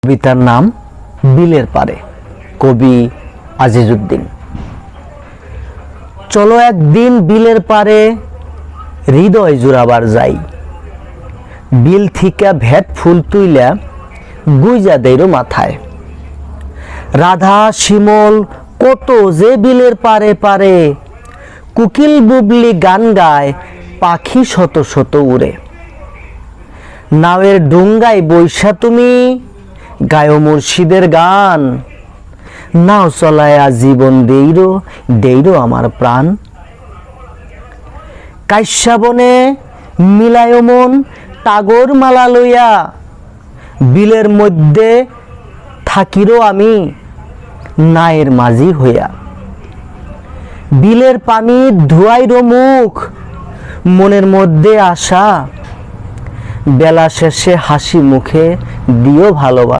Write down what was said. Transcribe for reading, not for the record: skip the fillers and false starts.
কবিতার নাম বিলের পারে, কবি আজিজউদ্দিন। চলো একদিন বিলের পারে হৃদয় জুড়াবার যাই, বিল থিকা ভেট ফুল তুইলা গুইজা দেইরো মাথায়। রাধা শিমল কত যে বিলের পারে পারে, কুকিল বুবলি গান গায় পাখি শত শত উড়ে। নাওয়ের ডুঙ্গায় বৈশা তুমি গায়ো মুর্শিদের গান, নাও চলায়া জীবন দেইরো দেইরো আমার প্রাণ। কাইশ্যা বনে মিলায় মন টাগর মালা লইয়া, বিলের মধ্যে থাকিরো আমি নায়ের মাঝি হইয়া। বিলের পানি ধুয়াইরো মুখ, মনের মধ্যে আশা, বেলা শেষে হাসি মুখে দিও ভালোবাসা।